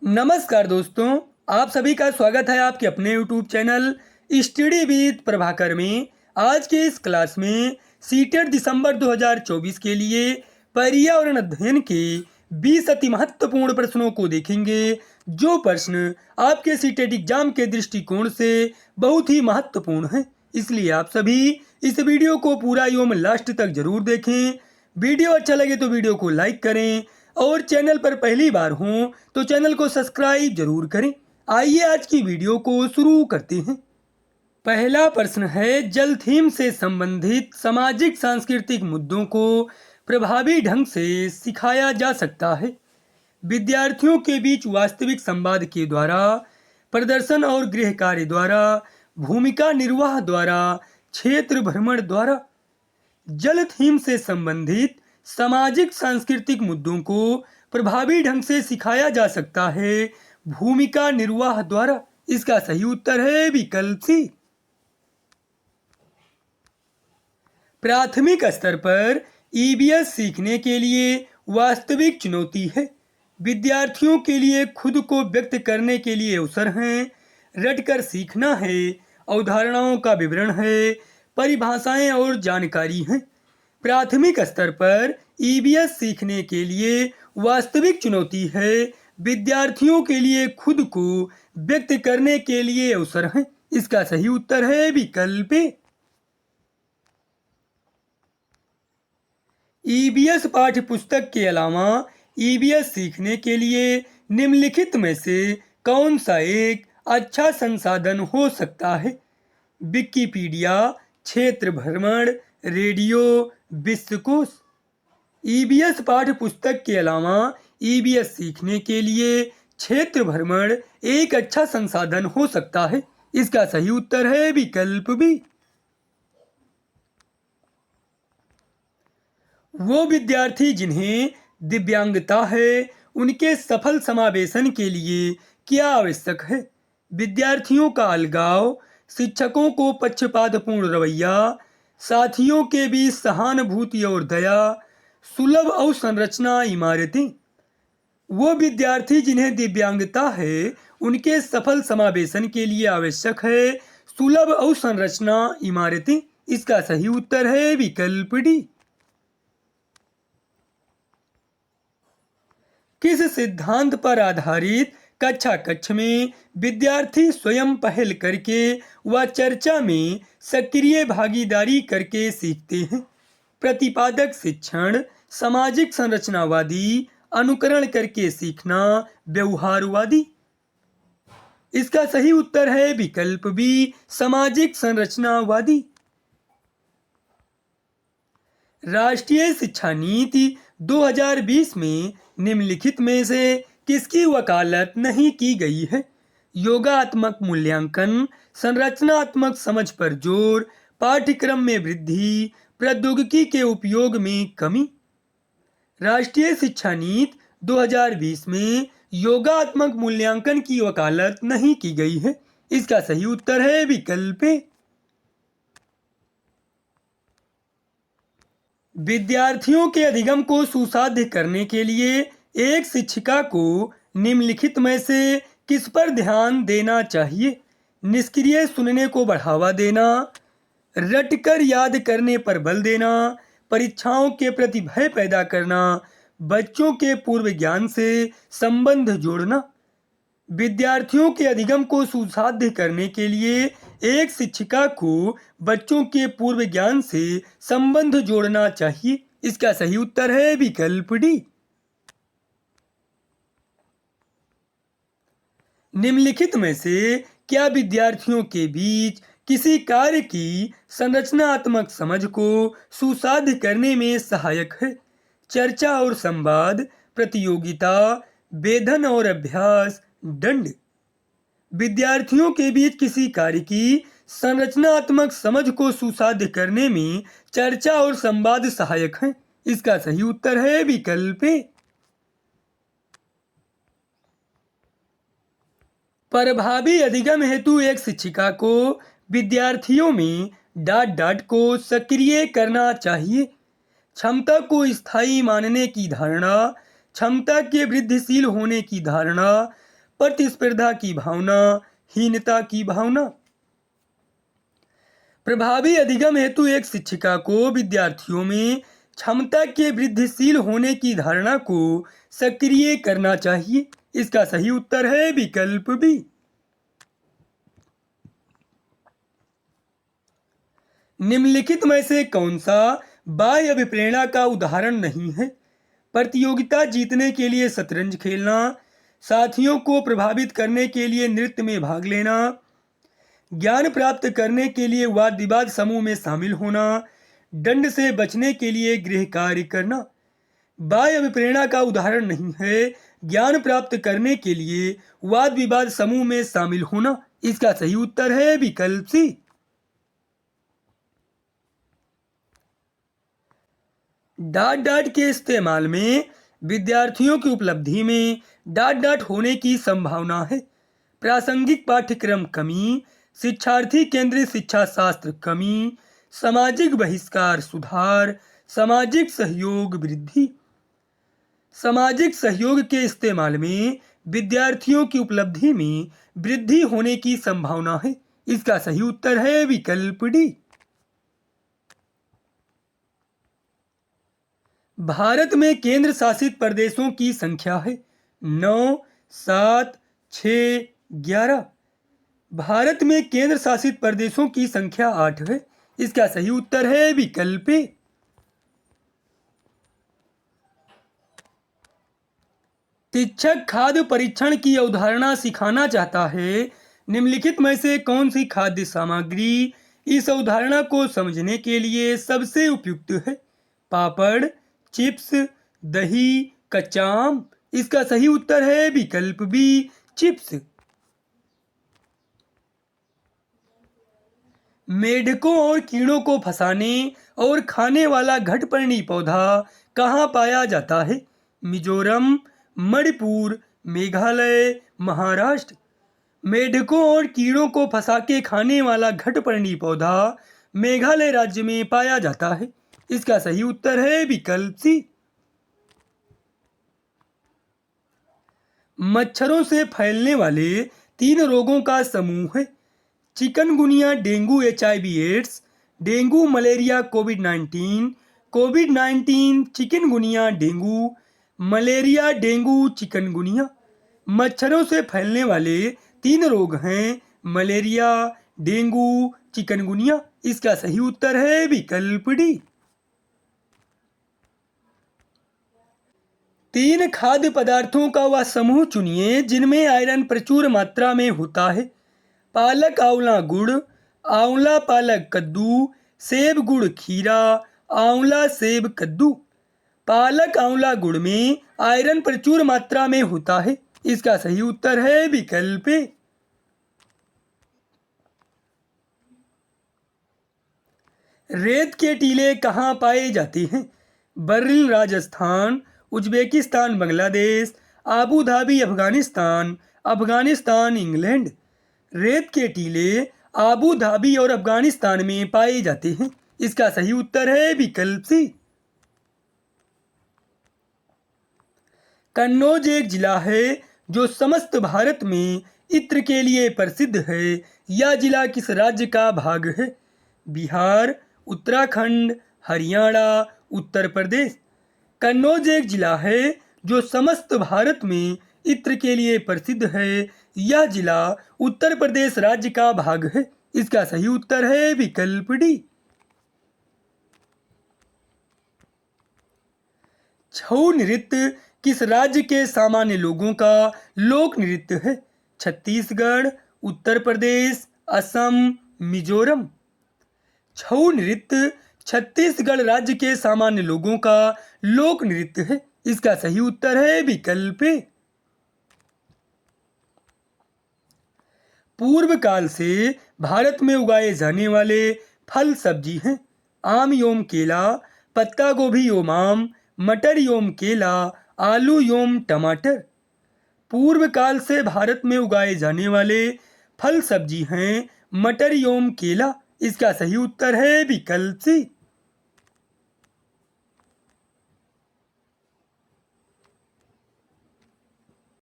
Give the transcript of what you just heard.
नमस्कार दोस्तों, आप सभी का स्वागत है आपके अपने YouTube channel study with Prabhakar में। आज के इस क्लास में सीटेट दिसंबर 2024 के लिए पर्यावरण अध्ययन के 20 अति महत्वपूर्ण प्रश्नों को देखेंगे। जो प्रश्न आपके सीटेट एग्जाम के दृष्टिकोण से बहुत ही महत्वपूर्ण है, इसलिए आप सभी इस वीडियो को पूरा एवं लास्ट तक जरूर देखें। वीडियो अच्छा लगे तो वीडियो को लाइक करें और चैनल पर पहली बार हो तो चैनल को सब्सक्राइब जरूर करें। आइए आज की वीडियो को शुरू करते हैं। पहला प्रश्न है, जल थीम से संबंधित सामाजिक सांस्कृतिक मुद्दों को प्रभावी ढंग से सिखाया जा सकता है। विद्यार्थियों के बीच वास्तविक संवाद के द्वारा, प्रदर्शन और गृह कार्य द्वारा, भूमिका निर्वाह द्वारा, क्षेत्र भ्रमण द्वारा। जल थीम से संबंधित सामाजिक सांस्कृतिक मुद्दों को प्रभावी ढंग से सिखाया जा सकता है भूमिका निर्वाह द्वारा। इसका सही उत्तर है विकल्प सी। प्राथमिक स्तर पर ईबीएस सीखने के लिए वास्तविक चुनौती है। विद्यार्थियों के लिए खुद को व्यक्त करने के लिए अवसर हैं, रटकर सीखना है, अवधारणाओं का विवरण है, परिभाषाएं और जानकारी है। प्राथमिक स्तर पर ईबीएस सीखने के लिए वास्तविक चुनौती है। विद्यार्थियों के लिए खुद को व्यक्त करने के लिए अवसर है। इसका सही उत्तर है विकल्प ए। ईबीएस पाठ्य पुस्तक के अलावा ईबीएस सीखने के लिए निम्नलिखित में से कौन सा एक अच्छा संसाधन हो सकता है? विकिपीडिया, क्षेत्र भ्रमण, रेडियो, विश्वकोश। ईबीएस पाठ्य पुस्तक के अलावा ईबीएस सीखने के लिए क्षेत्र भ्रमण एक अच्छा संसाधन हो सकता है। इसका सही उत्तर है विकल्प बी। वो विद्यार्थी जिन्हें दिव्यांगता है, उनके सफल समावेशन के लिए क्या आवश्यक है? विद्यार्थियों का अलगाव, शिक्षकों को पक्षपातपूर्ण रवैया, साथियों के बीच सहानुभूति और दया, सुलभ अवसंरचना इमारतें। वो विद्यार्थी जिन्हें दिव्यांगता है, उनके सफल समावेशन के लिए आवश्यक है सुलभ अवसंरचना इमारतें। इसका सही उत्तर है विकल्प डी। किस सिद्धांत पर आधारित कक्षा कक्ष में विद्यार्थी स्वयं पहल करके व चर्चा में सक्रिय भागीदारी करके सीखते हैं? प्रतिपादक शिक्षण, सामाजिक संरचनावादी, अनुकरण करके सीखना, व्यवहारवादी। इसका सही उत्तर है विकल्प बी, सामाजिक संरचनावादी। राष्ट्रीय शिक्षा नीति 2020 में निम्नलिखित में से किसकी वकालत नहीं की गई है? योगात्मक मूल्यांकन, संरचनात्मक समझ पर जोर, पाठ्यक्रम में वृद्धि, प्रौद्योगिकी के उपयोग में कमी। राष्ट्रीय शिक्षा नीति 2020 में योगात्मक मूल्यांकन की वकालत नहीं की गई है। इसका सही उत्तर है विकल्प ए। विद्यार्थियों के अधिगम को सुसाध्य करने के लिए एक शिक्षिका को निम्नलिखित में से किस पर ध्यान देना चाहिए? निष्क्रिय सुनने को बढ़ावा देना, रटकर याद करने पर बल देना, परीक्षाओं के प्रति भय पैदा करना, बच्चों के पूर्व ज्ञान से संबंध जोड़ना। विद्यार्थियों के अधिगम को सुसाध्य करने के लिए एक शिक्षिका को बच्चों के पूर्व ज्ञान से संबंध जोड़ना चाहिए। इसका सही उत्तर है विकल्प डी। निम्नलिखित में से क्या विद्यार्थियों के बीच किसी कार्य की संरचनात्मक समझ को सुसाध्य करने में सहायक है? चर्चा और संवाद, प्रतियोगिता, वेधन और अभ्यास, दंड। विद्यार्थियों के बीच किसी कार्य की संरचनात्मक समझ को सुसाध्य करने में चर्चा और संवाद सहायक हैं। इसका सही उत्तर है विकल्प ए। प्रभावी अधिगम हेतु एक शिक्षिका को विद्यार्थियों में डांट को सक्रिय करना चाहिए। क्षमता को स्थायी मानने की धारणा, क्षमता के वृद्धिशील होने की धारणा, प्रतिस्पर्धा की भावना, हीनता की भावना। प्रभावी अधिगम हेतु एक शिक्षिका को विद्यार्थियों में क्षमता के वृद्धिशील होने की धारणा को सक्रिय करना चाहिए। इसका सही उत्तर है विकल्प बी। निम्नलिखित में से कौन सा बाह्य अभिप्रेरणा का उदाहरण नहीं है? प्रतियोगिता जीतने के लिए शतरंज खेलना, साथियों को प्रभावित करने के लिए नृत्य में भाग लेना, ज्ञान प्राप्त करने के लिए वाद विवाद समूह में शामिल होना, दंड से बचने के लिए गृह कार्य करना। बाह्य अभिप्रेरणा का उदाहरण नहीं है ज्ञान प्राप्त करने के लिए वाद विवाद समूह में शामिल होना। इसका सही उत्तर है विकल्प सी। डॉट डॉट के इस्तेमाल में विद्यार्थियों की उपलब्धि में डॉट डॉट होने की संभावना है। प्रासंगिक पाठ्यक्रम कमी, शिक्षार्थी केंद्रित शिक्षा शास्त्र कमी, सामाजिक बहिष्कार सुधार, सामाजिक सहयोग वृद्धि। सामाजिक सहयोग के इस्तेमाल में विद्यार्थियों की उपलब्धि में वृद्धि होने की संभावना है। इसका सही उत्तर है विकल्प डी। भारत में केंद्र शासित प्रदेशों की संख्या है 9, 7, 6, 11। भारत में केंद्र शासित प्रदेशों की संख्या 8 है। इसका सही उत्तर है विकल्प ए। शिक्षक खाद्य परीक्षण की अवधारणा सिखाना चाहता है। निम्नलिखित में से कौन सी खाद्य सामग्री इस अवधारणा को समझने के लिए सबसे उपयुक्त है? पापड़, चिप्स, दही, कच्चा आम। इसका सही उत्तर है विकल्प बी, चिप्स। मेढकों और कीड़ों को फंसाने और खाने वाला घटपर्णी पौधा कहाँ पाया जाता है? मिजोरम, मणिपुर, मेघालय, महाराष्ट्र। मेढकों और कीड़ों को फंसा के खाने वाला घटपर्णी पौधा मेघालय राज्य में पाया जाता है। इसका सही उत्तर है विकल्प सी। मच्छरों से फैलने वाले 3 रोगों का समूह है। Chikungunya, dengue, HIV ads, dengue, malaria, कोविड-19, कोविड-19, chikungunya, dengue, malaria, dengue, chikungunya. मच्छरों से फैलने वाले 3 रोग हैं मलेरिया, डेंगू, चिकनगुनिया। इसका सही उत्तर है विकल्प डी। 3 खाद्य पदार्थों का वह समूह चुनिए जिनमें आयरन प्रचुर मात्रा में होता है। पालक आंवला गुड़, आंवला पालक कद्दू, सेब गुड़ खीरा, आंवला सेब कद्दू। पालक आंवला गुड़ में आयरन प्रचुर मात्रा में होता है। इसका सही उत्तर है विकल्प ए। रेत के टीले कहाँ पाए जाते हैं? Berlin Rajasthan, Uzbekistan Bangladesh, Abu Dhabi Afghanistan, Afghanistan England. रेत के टीले आबू धाबी और अफगानिस्तान में पाए जाते हैं। इसका सही उत्तर है विकल्प सी। कन्नौज एक जिला है जो समस्त भारत में इत्र के लिए प्रसिद्ध है। यह जिला किस राज्य का भाग है? बिहार, उत्तराखंड, हरियाणा, उत्तर प्रदेश। कन्नौज एक जिला है जो समस्त भारत में इत्र के लिए प्रसिद्ध है। यह जिला उत्तर प्रदेश राज्य का भाग है। इसका सही उत्तर है विकल्प डी। छऊ नृत्य किस राज्य के सामान्य लोगों का लोक नृत्य है? छत्तीसगढ़, उत्तर प्रदेश, असम, मिजोरम। छऊ नृत्य छत्तीसगढ़ राज्य के सामान्य लोगों का लोक नृत्य है। इसका सही उत्तर है विकल्प ए। पूर्व काल से भारत में उगाए जाने वाले फल सब्जी हैं आम योम केला, पत्ता गोभी योम आम, मटर योम केला, आलू योम टमाटर। पूर्व काल से भारत में उगाए जाने वाले फल सब्जी हैं मटर योम केला। इसका सही उत्तर है विकल्प सी।